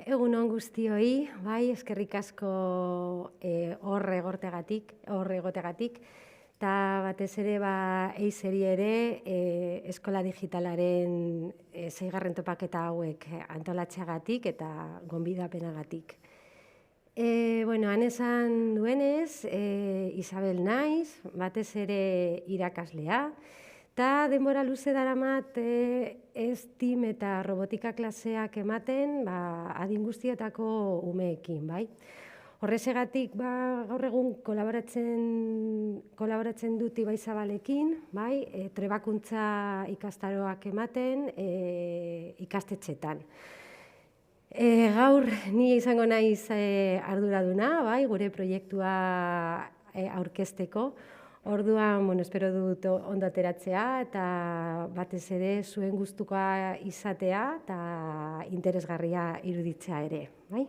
Egun on guztioi, bai, eskerrik asko hor egoteagatik, eta batez ere eizeri ere eskola digitalaren 6. topaketa hauek antolatzeagatik eta gonbidapenagatik. Han esan duenez, Isabel naiz, batez ere irakaslea, eta denbora luze daramat STEAM eta robotika klaseak ematen adin guztietako umeekin, bai. Horrexegatik gaur egun kolaboratzen dut Ibai Zabalekin, bai, trebakuntza ikastaroak ematen ikastetxetan. Gaur ni izango naiz arduraduna, bai, gure proiektua aurkezteko. Orduan, espero dut ondo ateratzea eta batez ere zuen gustukoa izatea eta interesgarria iruditzea ere, bai?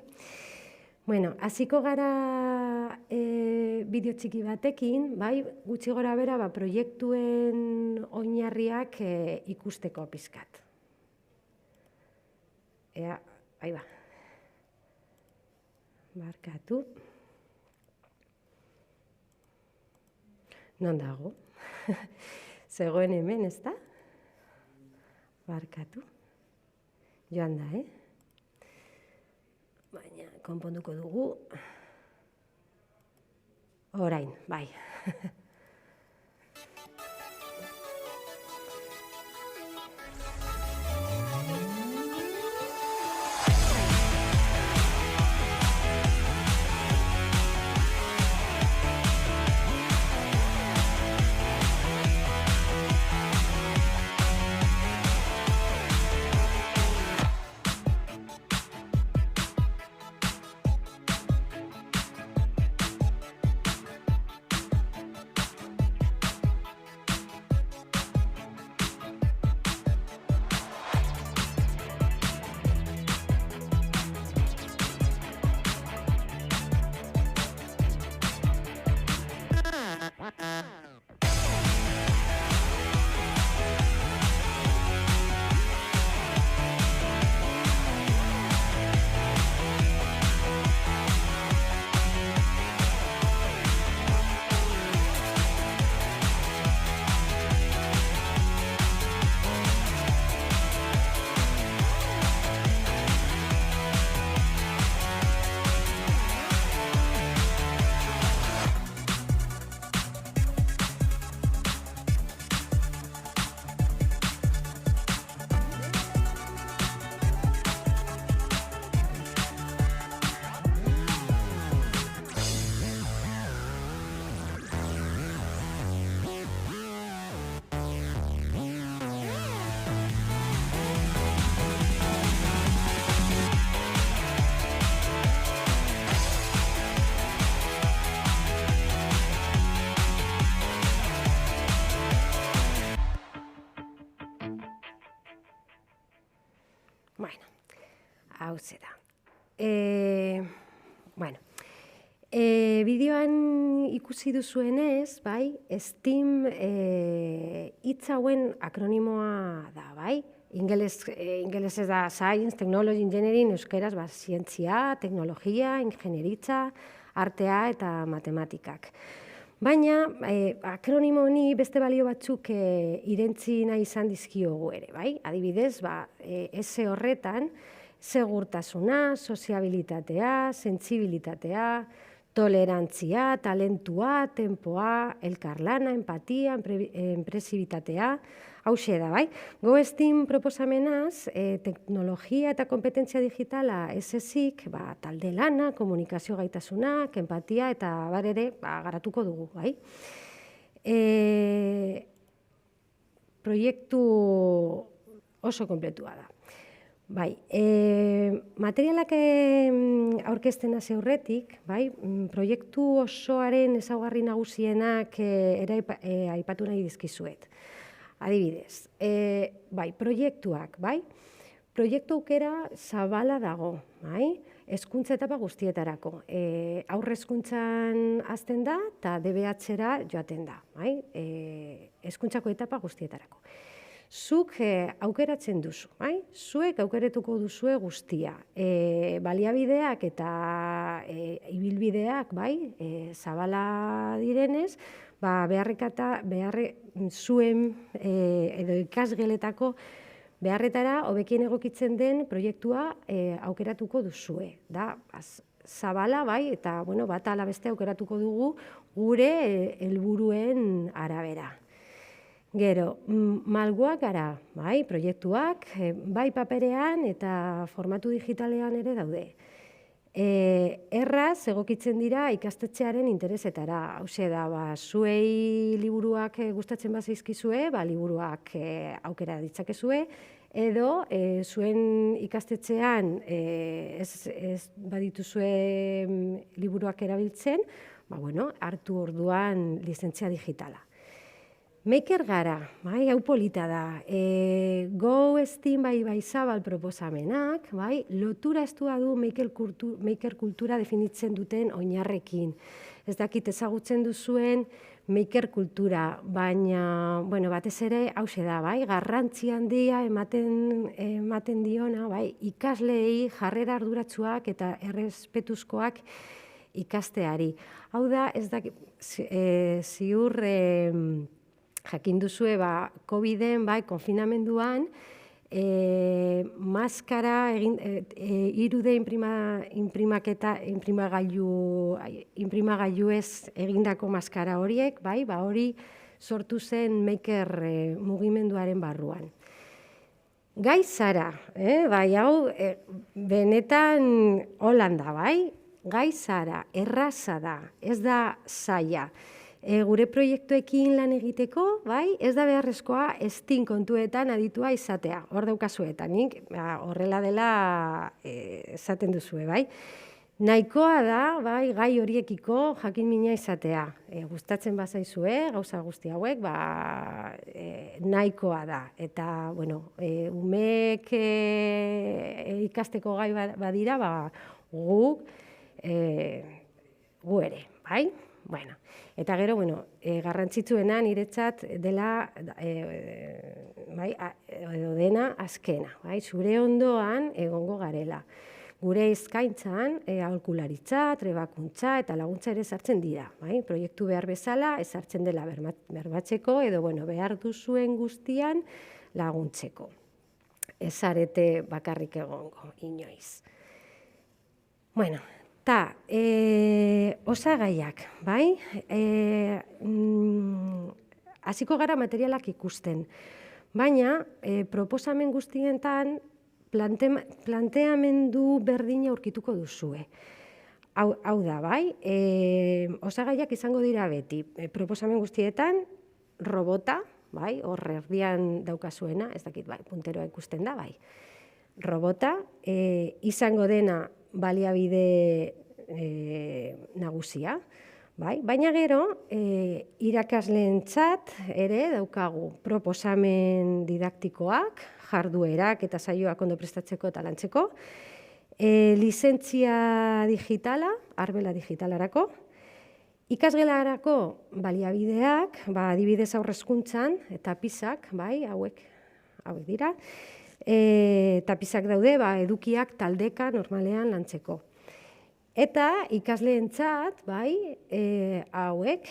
Hasiko gara bideo txiki batekin, bai, gutxi gora bera proiektuen oinarriak ikusteko pizkat. Ahí va. Barkatu. Non dago? Zegoen hemen, ez da? Barkatu. Joan da, Baina, konponduko dugu. Orain, bai. Hau zera. Bideoan ikusi duzuenez, bai, STEAM hitz hauen akronimoa da, bai? Ingelesez da Science, Technology, Engineering, euskeraz zientzia, teknologia, ingenieritza, artea eta matematikak. Baina, akronimo honi beste balio batzuk irentzi nahi izan dizkiogu ere, bai? Adibidez, ese horretan, segurtasuna, soziabilitatea, sentsibilitatea, tolerantzia, talentua, tempoa, elkarlana, empatia, enpresibitatea, hauxe da, bai? STEAM proposamenaz, teknologia eta kompetentzia digitala ez ezik, talde lana, komunikazio gaitasunak, empatia eta ere garatuko dugu, bai? Proiektu oso konpletua da. Bai, materialak aurkezten hasi aurretik, bai, proiektu osoaren ezaugarri nagusienak ere aipatu nahi dizkizuet. Adibidez, bai, proiektuak, bai, proiektu aukera zabala dago, bai, hezkuntza etapa guztietarako. Haur hezkuntzan hasten da eta DBH-era joaten da, bai, hezkuntzako etapa guztietarako. Zuk aukeratzen duzu, bai? Zuek aukeratuko duzue guztia. Baliabideak eta ibilbideak, bai, zabala direnez, zuen edo ikasgeletako beharretara hobekien egokitzen den proiektua aukeratuko duzue. Da, zabala, bai, eta bata ala beste aukeratuko dugu gure helburuen arabera. Gero, malguak gara, bai, proiektuak, bai paperean eta formatu digitalean ere daude. Erraz egokitzen dira ikastetxearen interesetara. Hauxe da, zuei liburuak gustatzen bazaizkizue, liburuak aukera ditzakezue, edo zuen ikastetxean ez badituzue liburuak erabiltzen, hartu orduan lizentzia digitala. Maker gara, hau polita da. Go Steam bai zabal proposamenak, lotura estua du maker kultura definitzen duten oinarrekin. Ez dakit ezagutzen duzuen maker kultura, baina batez ere hauxe da, garrantzi handia ematen diona, ikasleei jarrera arduratsuak eta errespetuzkoak ikasteari. Hau da, ez dakit, ziur jakin duzue, COVID-en, konfinamenduan, maskara, 3D inprimagailuez egindako maskara horiek, hori sortu zen maker mugimenduaren barruan. Gai zara, hau benetan Holanda, gai zara, erraza da, ez da zaila. Gure proiektuekin lan egiteko, ez da beharrezkoa Steam kontuetan aditua izatea. Hor daukazuetan, nik horrela dela esaten duzue, Nahikoa da, gai horiekiko jakin mina izatea. Gustatzen bazaizue, gauza guzti hauek, nahikoa da. Eta, umeek ikasteko gai badira, gu ere, Eta gero, garrantzitsuena niretzat dela dena azkena. Zure ondoan egongo garela. Gure eskaintzan aholkularitza, trebakuntza eta laguntza ere sartzen dira. Proiektu behar bezala ezartzen dela bermatzeko edo behar duzuen guztian laguntzeko. Ez zarete bakarrik egongo, inoiz. Eta, osagaiak, hasiko gara materialak ikusten, baina proposamen guztientan planteamendu berdina aurkituko duzue. Hau da, osagaiak izango dira beti, proposamen guztietan robota, hor erdian daukazuena, ez dakit, punteroa ikusten da, robota, izango dena baliabide nagusia, baina gero irakasleentzat ere daukagu proposamen didaktikoak, jarduerak eta saioak ondo prestatzeko eta lantzeko, lizentzia digitala, arbela digitalarako, ikasgelarako baliabideak, adibidez haurreskuntzan, eta pisak, hauek dira, tapizak daude, edukiak taldeka normalean lantzeko. Eta ikasleentzat, hauek,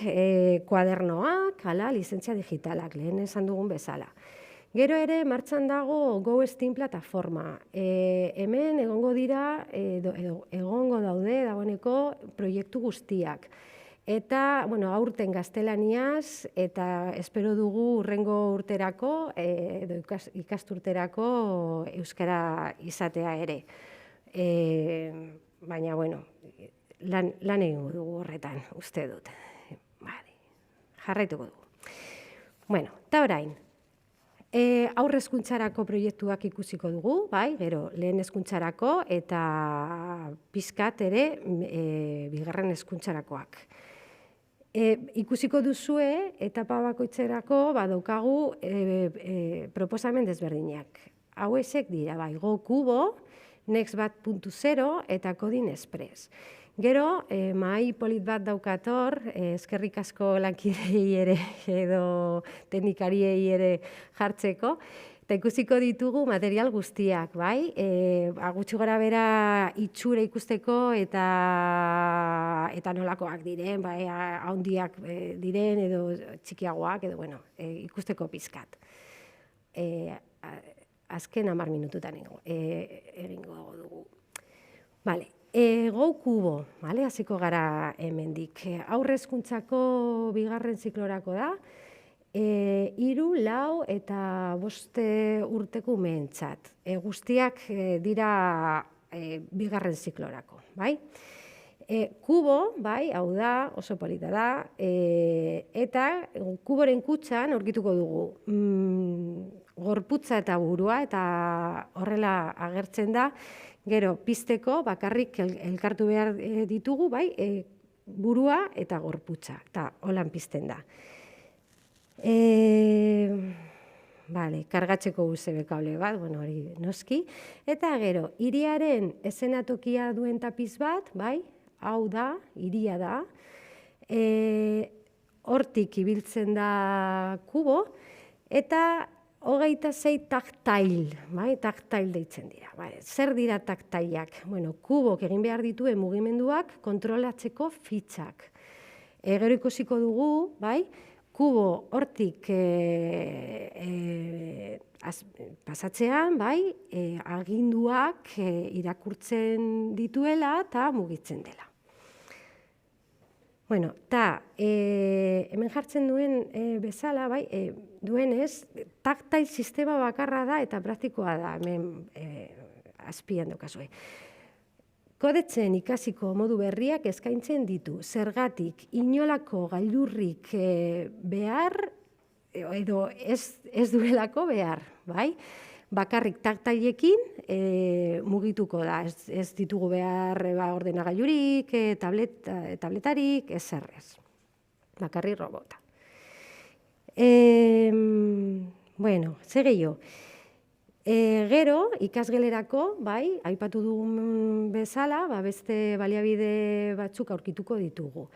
kuadernoak, lizentzia digitalak, lehen esan dugun bezala. Gero ere, martxan dago Go Steam plataforma. Hemen egongo dira, egongo daude, dagoeneko proiektu guztiak. Eta, aurten gaztelaniaz, eta espero dugu hurrengo urterako, edo ikasturterako euskara izatea ere. Baina, lan egingo dugu horretan, uste dut. Jarraituko dugu. Eta orain, haur hezkuntzarako proiektuak ikusiko dugu, gero lehen hezkuntzarako eta pizkat ere bigarren hezkuntzarakoak. Ikusiko duzue, etapa bakoitzerako daukagu proposamen desberdinak. Hauexek dira, Go Kubo, Next Bat.0 eta Coding Express. Gero, mahai polit bat daukator, eskerrik asko lankidei ere edo teknikariei ere jartzeko, eta ikusiko ditugu material guztiak, bai? Gutxi gora bera itxura ikusteko eta nolakoak diren, bai, handiak diren edo txikiagoak edo, bueno, ikusteko pizkat. Azken 10 minututan egingo dugu. Vale. Go kubo, hasiko gara hemendik. Haur hezkuntzako 2. ziklorako da, 3, 4 eta 5 urteko umeentzat. Guztiak dira 2. ziklorako, bai? Kubo, bai, hau da, oso polita da, eta kuboren kutxan aurkituko dugu gorputza eta burua, eta horrela agertzen da. Gero, pizteko bakarrik elkartu behar ditugu, bai, burua eta gorputza, eta holan pizten da. Kargatzeko USB kable bat, bueno, hori noski. Eta gero, hiriaren eszenatokia duen tapiz bat, bai, hau da, hiria da. Hortik ibiltzen da kubo, eta 26 taktail, bai, taktail deitzen dira. Zer dira taktailak? Bueno, kubok egin behar dituen mugimenduak kontrolatzeko fitxak. Gero ikusiko dugu, bai, kubo hortik pasatzean, bai, aginduak irakurtzen dituela eta mugitzen dela. Bueno, eta hemen jartzen duen bezala, bai, duenez, taktail sistema bakarra da eta praktikoa da, hemen azpian daukazue. Kodetzen ikasiko modu berriak eskaintzen ditu. Zergatik, inolako gailurrik behar, edo ez duelako behar, bai? Bakarrik taktailekin mugituko da, ez ditugu behar ordenagailurik, tabletarik, ezerrez. Bakarrik robota. Bueno, zer gehiago. Gero, ikasgelerako, bai, aipatu dugun bezala, beste baliabide batzuk aurkituko ditugu.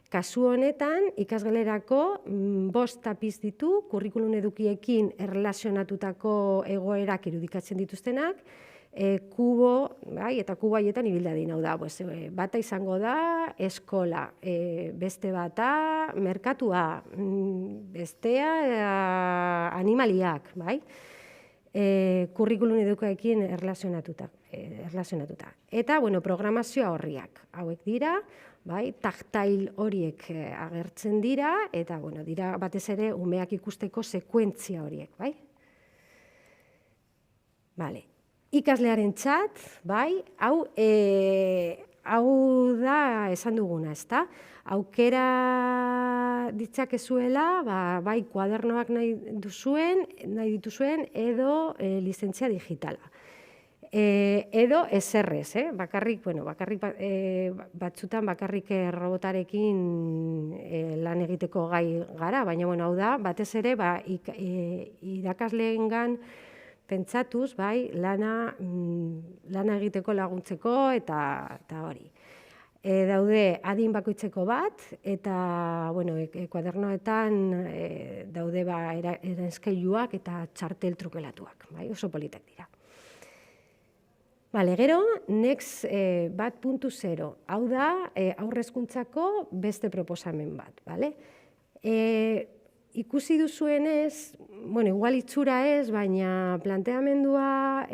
Kasu honetan, ikasgelerako 5 tapiz ditu, kurrikulum edukiekin erlazionatutako egoerak irudikatzen dituztenak, kubo, bai, eta kubo haietan ibil dadin, hau da, bata izango da eskola, beste bata merkatua, bestea animaliak, bai, kurrikulum edukiekin erlazionatuta. Eta, bueno, programazioa horriak, hauek dira, bai, taktail horiek agertzen dira, eta, bueno, dira batez ere umeak ikusteko sekuentzia horiek, bai? Vale. Ikaslearen txat, bai, hau da esan duguna, ezta? Aukera ditzakezuela, bai, kuadernoak nahi dituzuen, edo lizentzia digitala. Edo ezerrez, bakarrik batzutan bakarrik robotarekin lan egiteko gai gara, baina hau da, batez ere irakasleengan pentsatuz, bai, lana egiteko laguntzeko eta hori. Daude adin bakoitzeko bat, eta kuadernoetan daude eranskailuak eta txartel trukelatuak, oso politak dira. Gero, next 1.0, hau da haur hezkuntzako beste proposamen bat. Ikusi duzuenez, igual itxura ez, baina planteamendua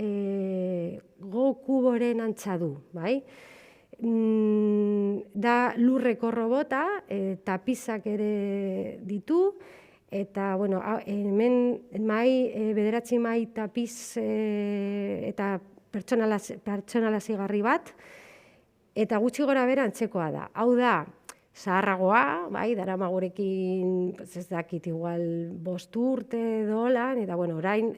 Go kuboren antza du. Da lurreko robota, tapizak ere ditu, eta hemen 9 mahai tapiz eta pertsonala zigarri bat, eta gutxi gora bera antzekoa da. Hau da, zaharragoa, daramagurekin, ez dakit, igual 5 urte dolan, eta orain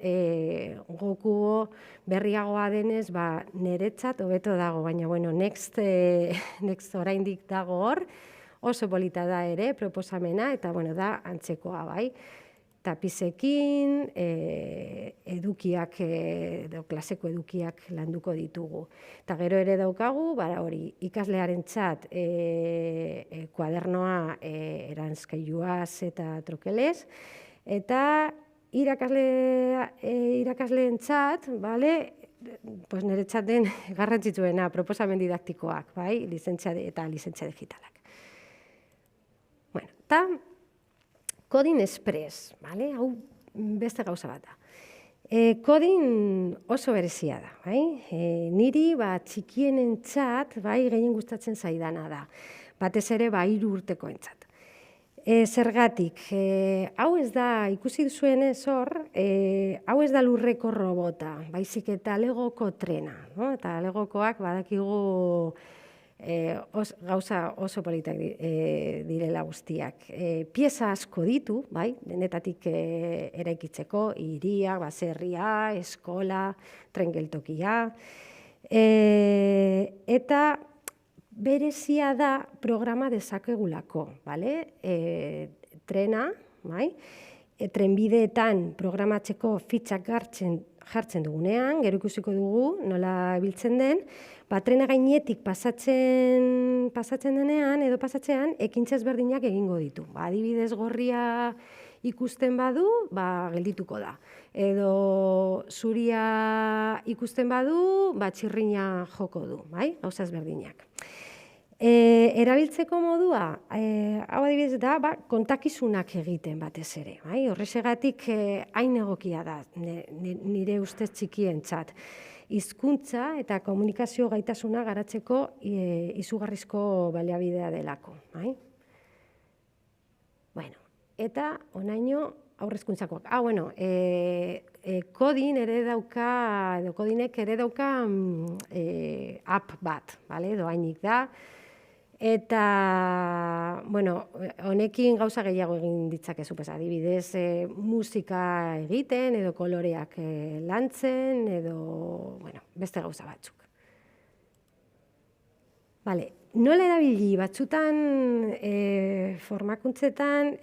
Go kubo berriagoa denez, niretzat hobeto dago, baina next oraindik dago hor, oso polita da ere, proposamena, eta da antzekoa, bai. tapizekin, edukiak, edo klaseko edukiak landuko ditugu. Eta gero ere daukagu, hori, ikaslearentzat kuadernoa eranskailuaz eta trokelez, eta irakasleentzat, pues niretzat den garrantzitsuena proposamen didaktikoak, bai, lizentzia digitalak. Bueno, eta Coding Express, hau beste gauza bat da. Coding oso berezia da, bai? Niri txikienentzat, gehien gustatzen zaidana da. Batez ere 3 urtekoentzat. Zergatik, hau ez da, ikusi duzuenez hor, hau ez da lurreko robota, baizik eta Legoko trena. Eta Legokoak badakigu gauza oso politak direla guztiak. Pieza asko ditu, denetatik eraikitzeko, hiria, baserria, eskola, tren geltokia, eta berezia da programa dezakegulako, trena, trenbideetan programatzeko fitxak jartzen dugunean, gero ikusiko dugu nola biltzen den, trena gainetik pasatzen denean edo pasatzean ekintza ezberdinak egingo ditu. Adibidez gorria ikusten badu, geldituko da. Edo zuria ikusten badu, txirrina joko du, gauza ezberdinak. Erabiltzeko modua, hau adibidez da, kontakizunak egiten batez ere. Horrexegatik hain egokia da, nire ustez txikientzat. Hizkuntza eta komunikazio gaitasuna garatzeko izugarrizko baliabidea delako. Eta honaino aurrezkuntzakoak. Coding ere dauka, edo Codinek ere dauka app bat, doainik da. Eta, honekin gauza gehiago egin ditzakezu, adibidez, musika egiten, edo koloreak lantzen, edo, beste gauza batzuk. Nola erabili batzutan formakuntzetan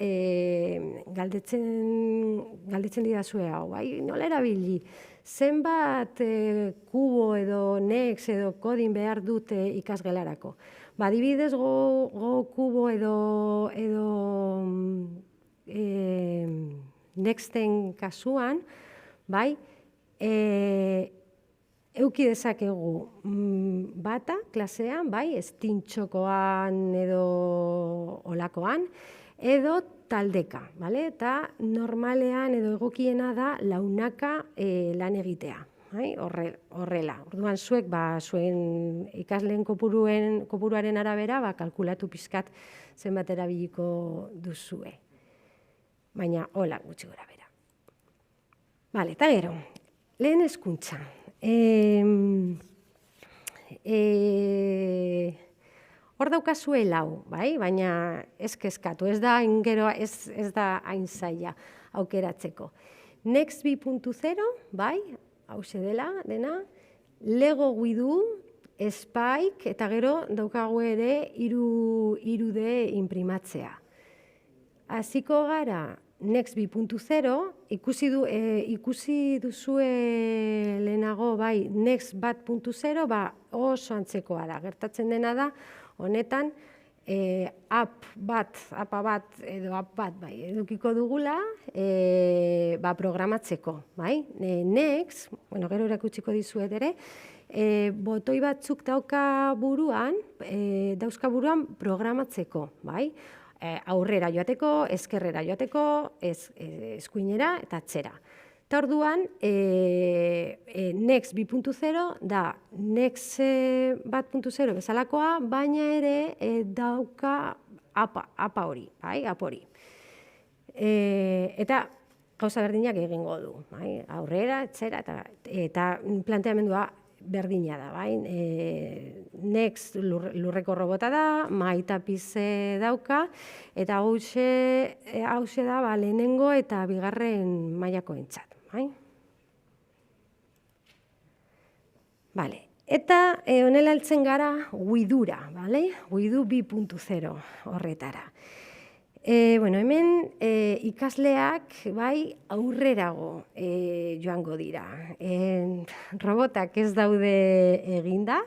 galdetzen didazue hau, nola erabili? Zenbat kubo edo next edo coding behar dute ikasgelarako? Adibidez Go kubo edo nexten kasuan, euki dezakegu bata klasean, estintxokoan edo olakoan, edo taldeka, eta normalean edo egokiena da launaka lan egitea, horrela. Orduan zuek, zuen ikasleen kopuruaren arabera, kalkulatu pixkat zenbat erabiliko duzue. Baina, hola, gutxi gora bera. Eta gero, lehen hezkuntza. Hor daukazue 4, baina ez kezkatu, ez da hain zaila aukeratzeko. Next 2.0, hauxe dena, Lego Guidu, Spike, eta gero daukagu ere 3D inprimatzea. Hasiko gara Next 2.0, ikusi duzue lehenago, Next 1.0, oso antzekoa da. Gertatzen dena da, honetan, app bat edukiko dugula programatzeko. Next, gero erakutsiko dizuet ere, botoi batzuk dauzka buruan programatzeko, aurrera joateko, ezkerrera joateko, eskuinera eta atzera. Eta orduan, Next 2.0 da Next 1.0 bezalakoa, baina ere dauka apa hori, Eta gauza berdinak egingo du, aurrera, atzera, eta planteamendua berdina da, Next lurreko robota da, maitapize dauka, eta hauxe da lehenengo eta bigarren mailakoentzat. Eta honela heltzen gara Guidura, Guidu 2.0 horretara. Hemen ikasleak aurrerago joango dira. Robotak ez daude eginda,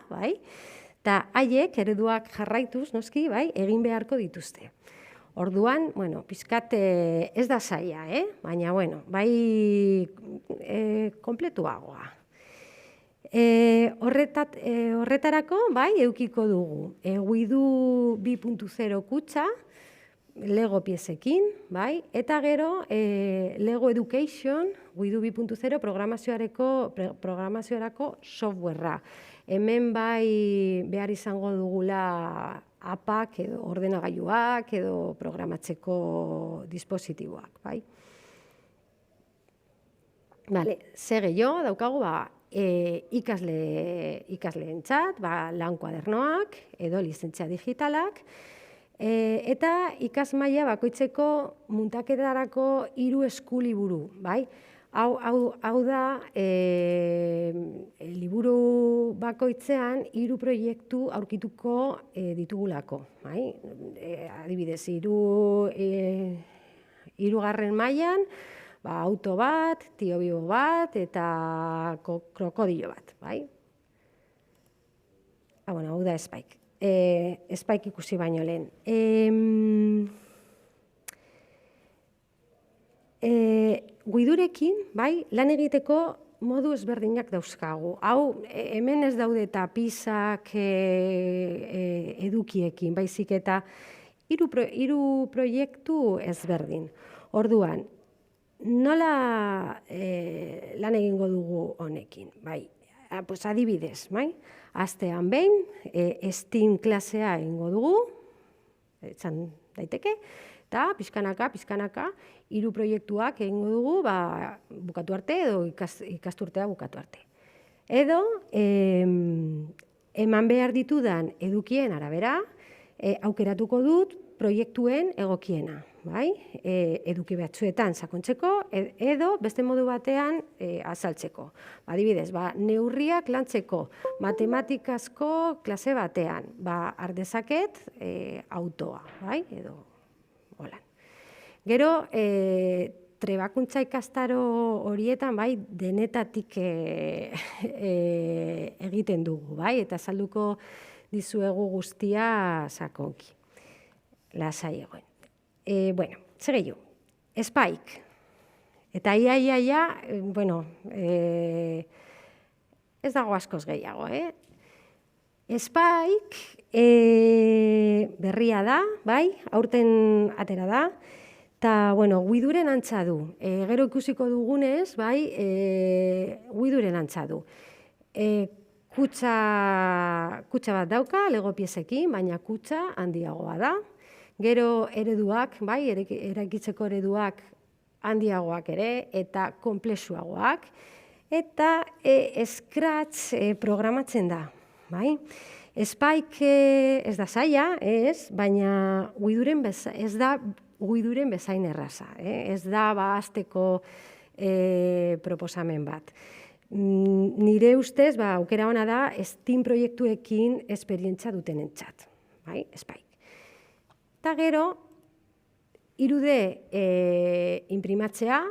eta haiek ereduak jarraituz, noski, egin beharko dituzte. Orduan, pizkat ez da zaila, baina, kompletuagoa. Horretarako, eukiko dugu, Widu 2.0 kutxa, Lego piezekin, eta gero Lego Education, Widu 2.0 programaziorako softwarea. Hemen behar izango dugula apak edo ordenagailuak edo programatzeko dispositiboak. Zer gehiago daukagu ikasleentzat, lan kuadernoak edo lizentzia digitalak, eta ikasmaila bakoitzeko muntaketarako 3 eskuliburu. Hau da, liburu bakoitzean 3 proiektu aurkituko ditugulako. Adibidez, 3. mailan, auto bat, tio bibo bat eta krokodilo bat. Hau da Spike. Spike ikusi baino lehen. Widurekin, lan egiteko modu ezberdinak dauzkagu. Hau, hemen ez daude eta pisak edukiekin, baizik eta 3 proiektu ezberdin. Orduan, nola lan egingo dugu honekin? Adibidez, astean behin, STEAM klasea egingo dugu, esan daiteke, eta pizkanaka, 3 proiektuak egingo dugu bukatu arte edo ikasturtea bukatu arte. Edo, eman behar ditudan edukien arabera, aukeratuko dut proiektuen egokiena. Eduki batzuetan sakontzeko edo beste modu batean azaltzeko. Adibidez, neurriak lantzeko matematikazko klase batean, har dezaket autoa, edo holan. Gero, trebakuntza ikastaro horietan denetatik egiten dugu, eta azalduko dizuegu guztia sakonki. Lasai egon. Zer gehiago, Spike. Eta ez dago askoz gehiago. Spike berria da, aurten atera da, eta Widuren antza du. Gero ikusiko dugunez, Widuren antza du. Kutxa bat dauka, Lego piezekin, baina kutxa handiagoa da. Gero ereduak, eraikitzeko ereduak handiagoak ere, eta konplexuagoak, eta Scratch programatzen da. Spike ez da zaila, baina ez da Widuren bezain erraza. Ez da hasteko proposamen bat. Nire ustez, aukera ona da, STEAM proiektuekin esperientzia dutenentzat. Spike. Eta gero, 3D inprimatzea,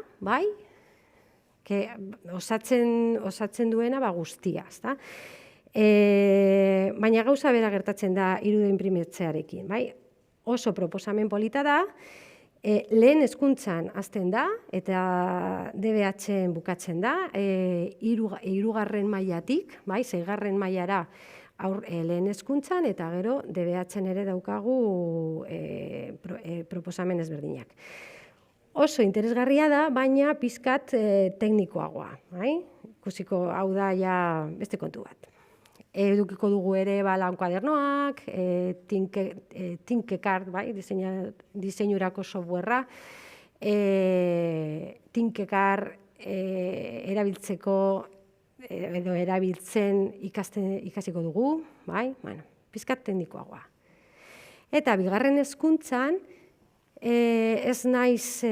osatzen duena guztia. Baina gauza bera gertatzen da 3D inprimatzearekin. Oso proposamen polita da, lehen hezkuntzan hasten da, eta DBH-en bukatzen da, 3. mailatik, 6. mailara, lehen hezkuntzan, eta gero DBH-en ere daukagu proposamen ezberdinak. Oso interesgarria da, baina pizkat teknikoagoa. Ikusiko hau da beste kontu bat. Edukiko dugu ere lan kuadernoak, Tinkercad, diseinurako softwarea, Tinkercad erabiltzeko edo erabiltzen ikasiko dugu, pizkat teknikoagoa. Eta 2. hezkuntzan, ez naiz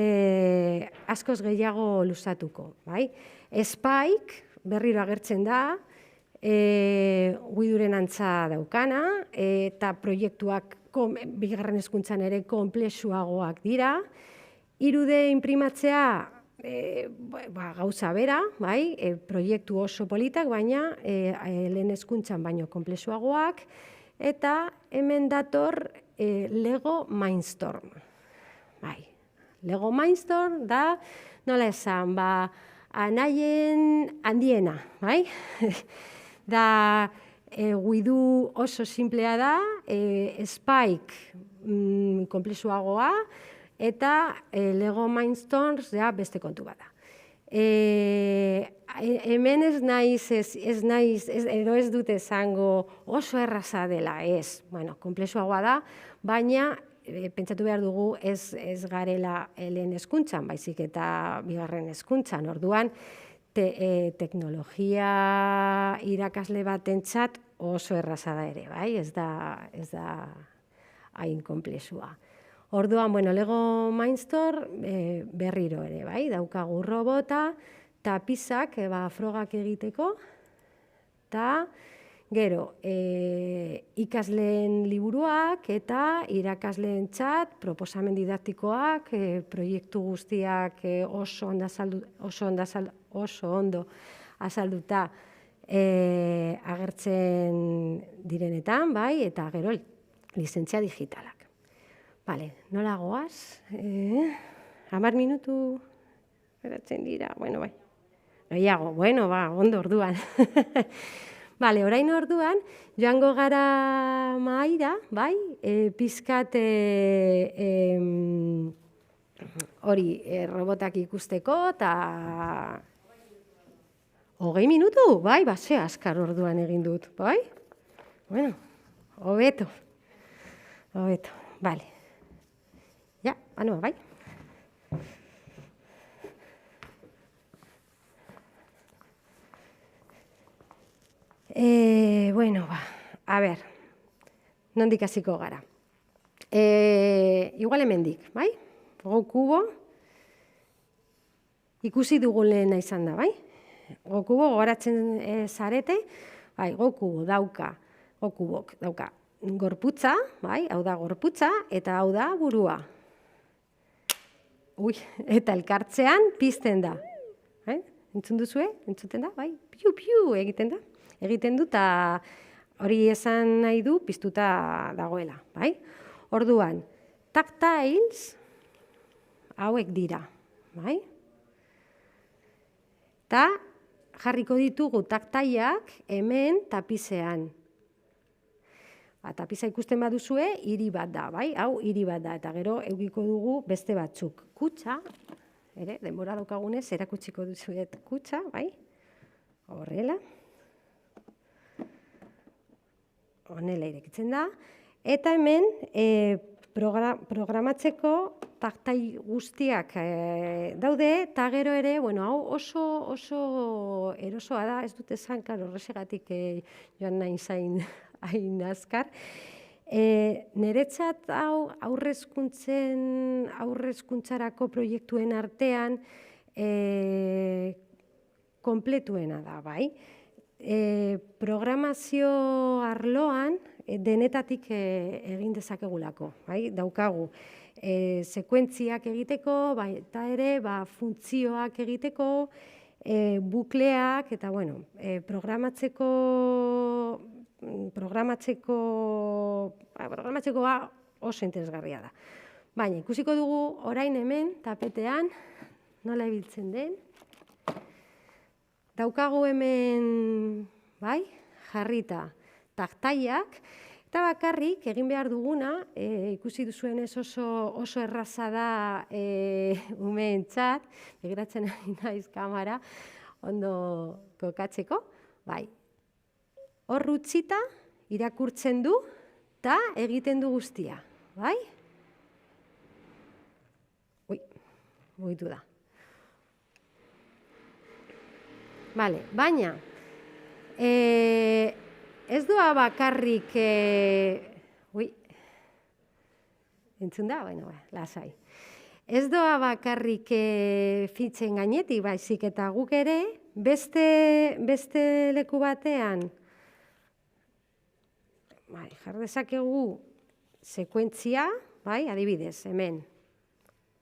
askoz gehiago luzatuko. Spike berriro agertzen da, Widuren antza daukana, eta proiektuak bigarren hezkuntzan ere konplexuagoak dira. 3D inprimatzea gauza bera, bai, proiektu oso politak, baina lehen hezkuntzan baino konplexuagoak, eta hemen dator Lego Mindstorm. Bai, Lego Mindstorm da, nola esan, anaien handiena, bai? Da, guidu oso simplea da, Spike konplexuagoa, eta Lego Mindstorms beste kontu bat da. Hemen ez dute esango oso erraza dela, ez. Bueno, konplexuagoa da, baina pentsatu behar dugu ez garela lehen hezkuntzan, baizik eta bigarren hezkuntzan. Orduan, teknologia irakasle batentzat oso erraza da ere, bai? Ez da hain konplexua. Orduan, Lego Mindstorm berriro ere, bai? Daukagu robota, tapizak, frogak egiteko, eta gero, ikasleen liburuak eta irakasleen txat, proposamen didaktikoak, proiektu guztiak oso ondo azalduta agertzen direnetan, bai? Eta gero, lizentzia digitalak. Bale, nola goaz? 10 minutu geratzen dira, bai. Noiago, ondo orduan. Bale, orain orduan, joango gara mahaira, bai? Pizkat hori robotak ikusteko, eta 20 minutu, bai? Ze azkar orduan egin dut, bai? Hobeto, bale. Ja, bai. A ber, nondik hasiko gara. Igual hemendik, bai? GoCubo, ikusi dugun lehena izan da, bai? GoCubo gogoratzen zarete, bai, GoCubok dauka gorputza, bai, hau da gorputza, eta hau da burua. Eta elkartzean pizten da. Entzun duzue? Entzuten da, bai? Piu-piu egiten da. Egiten du, eta hori esan nahi du piztuta dagoela, bai? Orduan, tactiles hauek dira, bai? Eta jarriko ditugu taktaiak hemen tapizean. Tapiza ikusten baduzue, hiri bat da, bai? Hau hiri bat da, eta gero edukiko dugu beste batzuk. Kutxa, ere, denbora daukagunez, erakutsiko duzuet kutxa, bai? Horrela. Honela irekitzen da. Eta hemen, programatzeko taktai guztiak daude, eta gero ere, hau oso erosoa da, ez dut esan, horregatik joan nahi zain hain azkar. Niretzat hau aurrezkuntzarako proiektuen artean kompletuena da, bai? Programazio arloan denetatik egin dezakegulako, bai? Daukagu sekuentziak egiteko, eta ere funtzioak egiteko, bukleak, eta programatzeko oso interesgarria da. Baina, ikusiko dugu orain hemen, tapetean, nola ibiltzen den. Daukagu hemen, bai, jarrita taktaiak, eta bakarrik egin behar duguna, ikusi duzuenez oso erraza da umeentzat, begiratzen ari naiz kamera, ondo kokatzeko, bai. Hor utzita, irakurtzen du, eta egiten du guztia, bai? Mugitu da. Bale, baina, ez doa bakarrik, entzun da, lasai. Ez doa bakarrik fitzen gainetik, baizik eta guk ere, beste leku batean, jar dezakegu sekuentzia, bai, adibidez, hemen.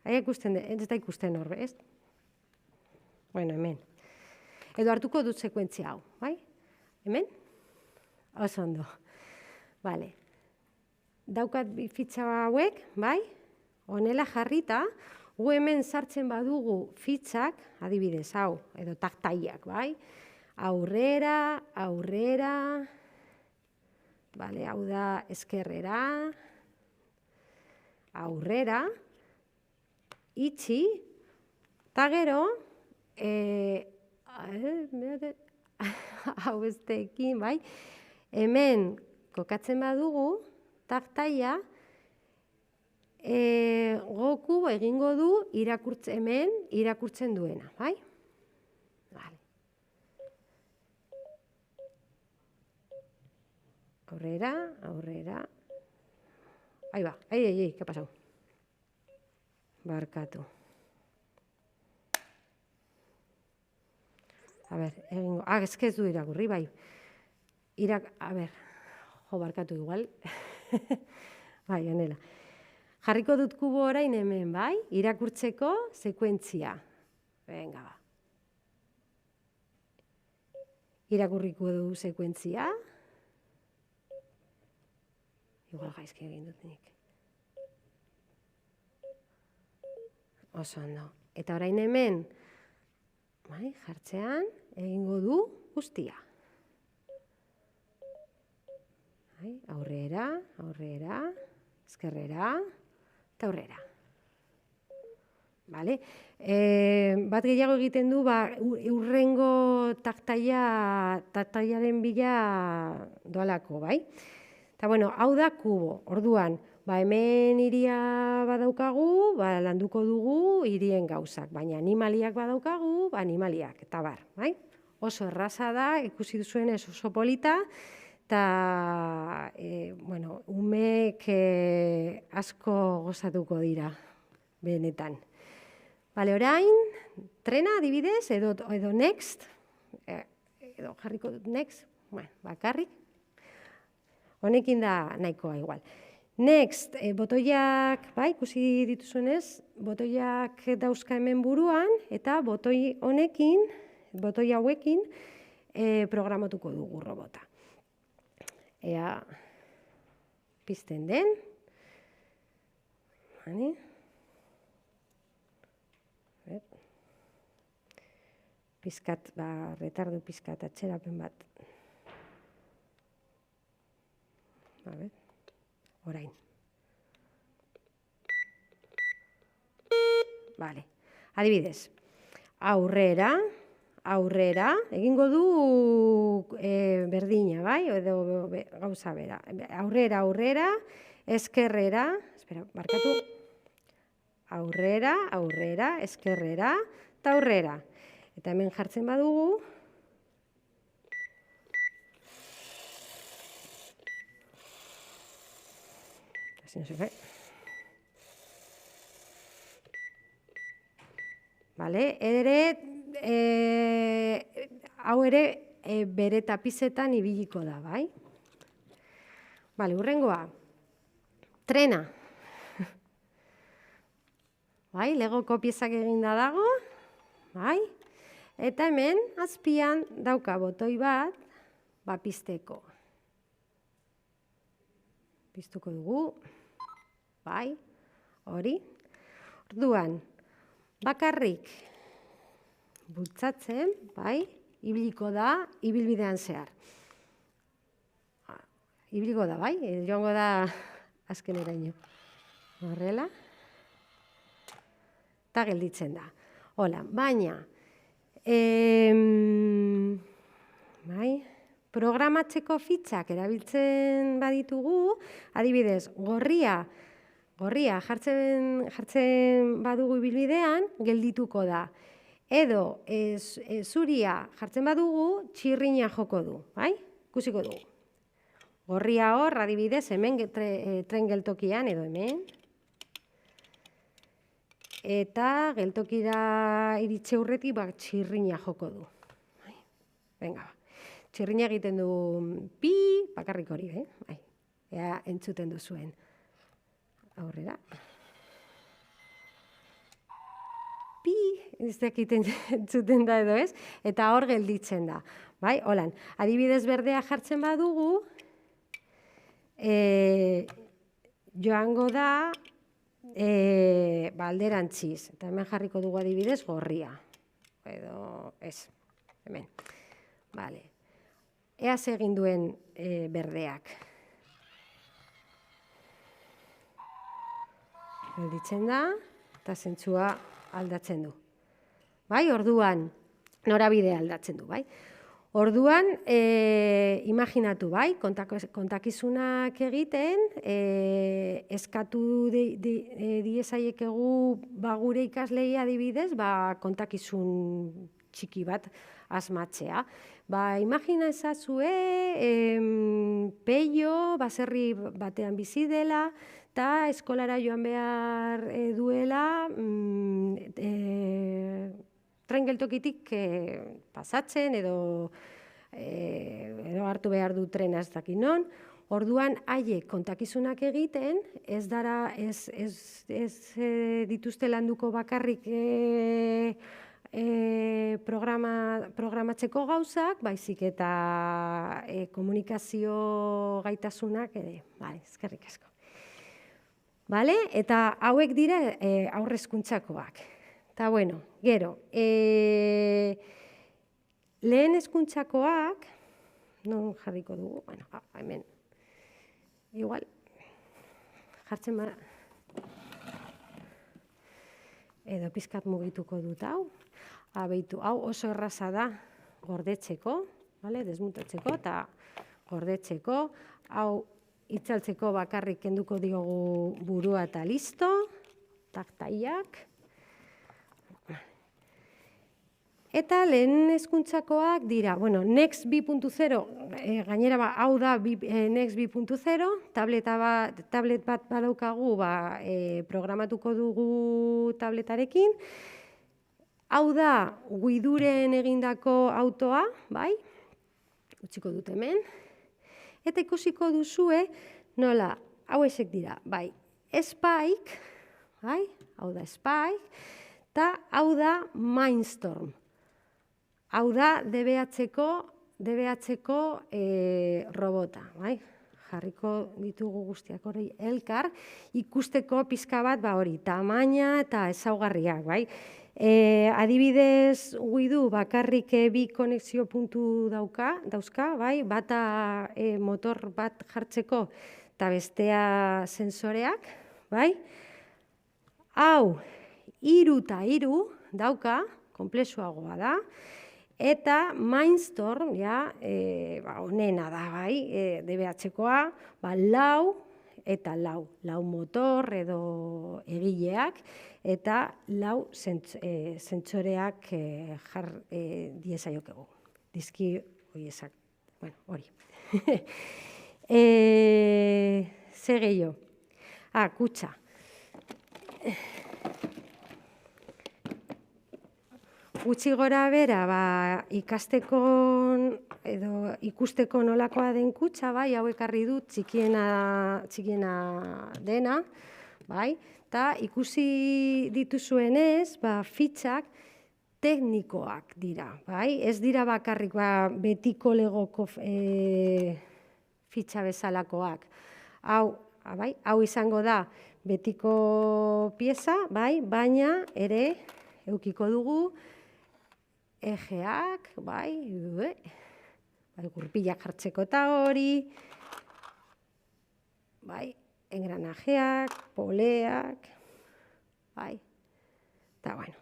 Ikusten, ez da ikusten hor, ez? Bueno, hemen. Edo hartuko dut sekuentzia hau, bai? Hemen? Oso ondo. Vale. Daukat fitxa hauek, bai? Honela jarrita, gu hemen sartzen badugu fitxak, adibidez, hau, edo taktaiak, bai? Aurrera, aurrera, vale, hau da eskerrera, aurrera, itxi, eta gero, hau besteekin, bai? Hemen kokatzen badugu, taktaia, goku egingo du hemen irakurtzen duena, bai? Vale. Aurrera, aurrera. Ahí va, ¿qué ha pasado? Barkatu. A ver, egingo. Ez que ez du irakurri, bai. A ver, barkatu igual. Bai, honela. Jarriko dut kubo orain hemen, bai? Irakurtzeko sekuentzia. Venga, ba. Irakurriko du sekuentzia. Igual gaizki egin dut nik. Oso ondo. Eta orain hemen, bai, jartzean, egingo du guztia. Bai, aurrera, aurrera, eskerrera, eta aurrera. Vale? Bat gehiago egiten du, urrengo taktaiaren bila doalako, bai? Eta, bueno, hau da kubo. Orduan, hemen iria badaukagu, landuko dugu irien gauzak. Baina animaliak badaukagu, animaliak, eta bar, bai? Oso erraza da, ikusi duzuenez oso polita, eta, bueno, umeek asko gozatuko dira, benetan. Bale, orain, trena, adibidez, edo next, edo jarriko dut next, bakarrik. Honekin da nahikoa igual. Next, botoiak, bai, ikusi dituzuenez, botoiak dauzka hemen buruan, eta botoi honekin, botoi hauekin, programatuko dugu robota. Ea, pizten den. Hani? Pizkat, retardu pizkat, atxerapen bat. A ver, orain. Vale, adibidez, aurrera, aurrera, egingo du berdina, bai, edo gauza bera. Aurrera, aurrera, eskerrera, espera, barkatu, aurrera, aurrera, eskerrera, eta aurrera. Eta hemen jartzen badugu, no se ve. Vale, hau ere bere tapizetan ibiliko da, bai? Vale, urrengoa. Trena. Bai, Legoko piezak eginda dago, bai? Eta hemen azpian dauka botoi bat, pizteko. Piztuko dugu. Bai, hori. Orduan, bakarrik bultzatzen, bai, ibiliko da, ibilbidean zehar. Ibiliko da, bai, joango da azkeneraino. Horrela. Eta gelditzen da. Hola, baina, bai, programatzeko fitxak erabiltzen baditugu, adibidez, gorria jartzen badugu ibilbidean, geldituko da. Edo, zuria jartzen badugu, txirrina joko du, bai? Ikusiko dugu. Gorria hor, adibidez, hemen tren geltokian, edo hemen. Eta geltokira iritze urretik, txirrina joko du. Venga, txirrina egiten du pi, bakarrik hori, bai? Ea entzuten duzuen. aurrera. Pi, ez dakiten entzuten da edo ez, eta hor gelditzen da. Bai, holan, adibidez berdea jartzen badugu, joango da alderantziz. Eta hemen jarriko dugu adibidez gorria. Edo ez, hemen. Vale. Ea egin duen berdeak. Gelditzen da, eta zentzua aldatzen du. Bai, orduan, norabidea aldatzen du, bai. Orduan, imaginatu, bai, kontakizunak egiten, eskatu diezaiekegu gure ikaslei adibidez, kontakizun txiki bat asmatzea. Imagina ezazue, Peio, baserri batean bizi dela, eta eskolara joan behar duela, tren geltokitik pasatzen edo hartu behar du trena ez dakit non. Orduan, haiek kontakizunak egiten, ez dituzte landuko bakarrik programatzeko gauzak, baizik eta komunikazio gaitasunak ere. Bale, eskerrik asko. Bale, eta hauek dira haur hezkuntzakoak. Eta bueno, gero, lehen hezkuntzakoak, non jarriko dugu, bueno, hemen, igual, jartzen bada, edo pizkat mugituko dut hau, abeitu, hau oso erraza da gordetzeko, desmuntatzeko eta gordetzeko, hau itzaltzeko bakarrik kenduko diogu burua eta listo, taktaiak. Eta lehen hezkuntzakoak dira, bueno, Next 2.0, gainera hau da Next 2.0, tablet bat badaukagu, programatuko dugu tabletarekin. Hau da guiduren egindako autoa, bai, utziko dut hemen. Eta ikusiko duzue, nola, hau esek dira, bai, Spike, bai, hau da Spike, eta hau da Mindstorm. Hau da DBH-ko robota, bai? Jarriko ditugu guztiak hori elkar, ikusteko pizka bat hori, tamaina eta ezaugarriak, bai? Adibidez, guidu bakarrik bi konexio puntu dauzka, bai? Bata motor bat jartzeko eta bestea sensoreak, bai? Hau, 3 eta 3 dauka, konplexuagoa da. Eta Mindstorm, honena da, bai, DBH-koa, 4 eta 4. 4 motor edo egileak, eta 4 sentsoreak jar diezaiokegu. Dizki, horiezak, bueno, hori. Ze gehiago? Kutxa. Gutxi gora bera, ikasteko edo ikusteko nolakoa den kutxa, bai, hau ekarri dut txikiena dena, bai, eta ikusi dituzuenez, fitxak teknikoak dira, bai, ez dira bakarrik betiko legoko fitxa bezalakoak. Hau izango da betiko pieza, bai, baina ere eukiko dugu ejeak, gurpilak jartzeko eta hori, engranajeak, poleak, eta bueno.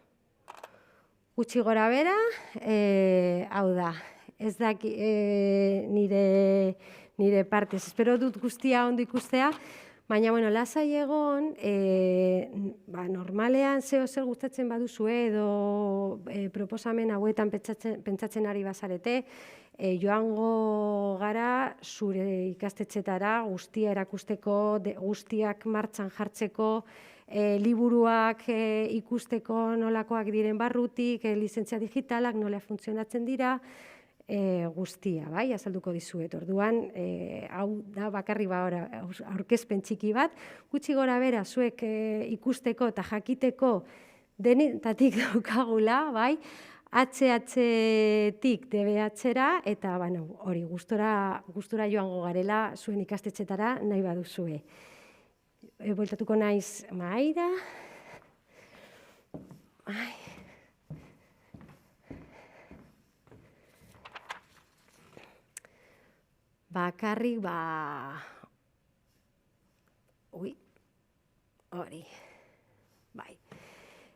Gutxi gora bera, hau da, ez daki nire partez, espero dut guztia ondo ikustea, baina, bueno, lasai egon, normalean zer gustatzen baduzue edo proposamen hauetan pentsatzen ari bazarete, joango gara zure ikastetxetara guztia erakusteko, guztiak martxan jartzeko, liburuak ikusteko nolakoak diren barrutik, lizentzia digitalak nola funtzionatzen dira, guztia, bai, azalduko dizuet. Orduan, hau da bakarri aurkezpen txiki bat, gutxi gora bera zuek ikusteko eta jakiteko denetatik daukagula, bai, HH-tik DBH-ra, eta hori gustura joango garela zuen ikastetxetara nahi baduzue. Bueltatuko naiz mahaira. Bakarrik, hori, bai,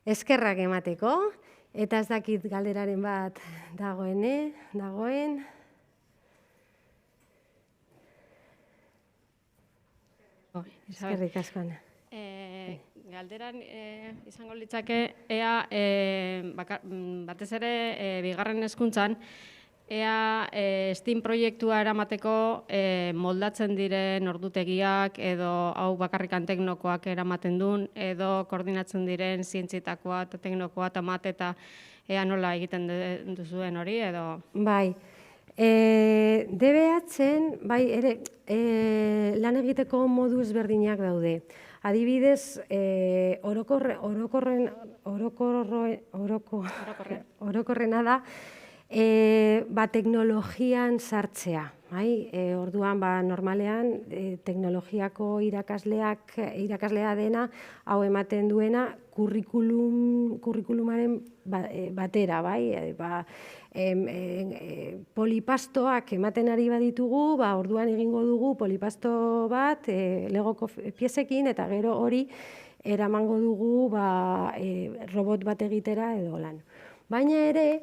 eskerrak emateko, eta ez dakit galderaren bat dagoen. Eskerrik asko. Galderan izango litzake, ea batez ere bigarren hezkuntzan, ea STEAM proiektua eramateko moldatzen diren ordutegiak edo hau bakarrikan teknokoak eramaten duen, edo koordinatzen diren zientzietakoa eta teknokoa eta eta ea nola egiten duzuen hori edo... Bai, DBH-en, bai, ere, lan egiteko modu ezberdinak daude. Adibidez, orokorrena da, teknologian sartzea. Orduan, normalean, teknologiako irakaslea dena, hau ematen duena, kurrikulumaren batera, polipastoak ematen ari baditugu, orduan egingo dugu polipasto bat legoko piezekin, eta gero hori eramango dugu robot bat egitera edo lan. Baina ere,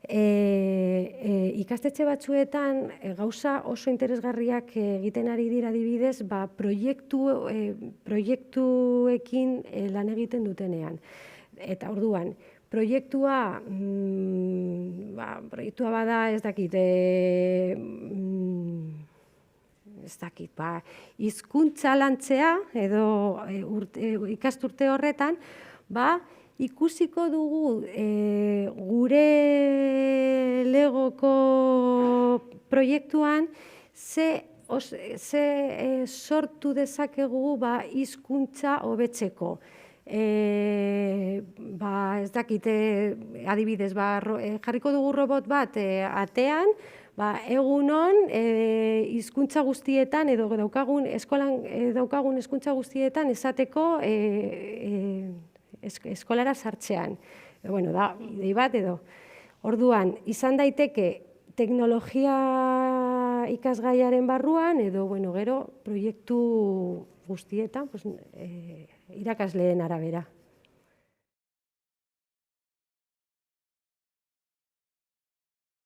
ikastetxe batzuetan gauza oso interesgarriak egiten ari dira adibidez, proiektuekin lan egiten dutenean. Eta orduan, proiektua bada ez dakit, hizkuntza lantzea edo ikasturte horretan, ikusiko dugu gure legoko proiektuan ze sortu dezakegu hizkuntza hobetzeko. Ez dakite, adibidez, jarriko dugu robot bat atean, egunon hizkuntza guztietan edo eskolan daukagun hizkuntza guztietan esateko eskolara sartzean. Da, idei bat edo. Orduan, izan daiteke teknologia ikasgaiaren barruan edo, gero, proiektu guztietan, irakasleen arabera.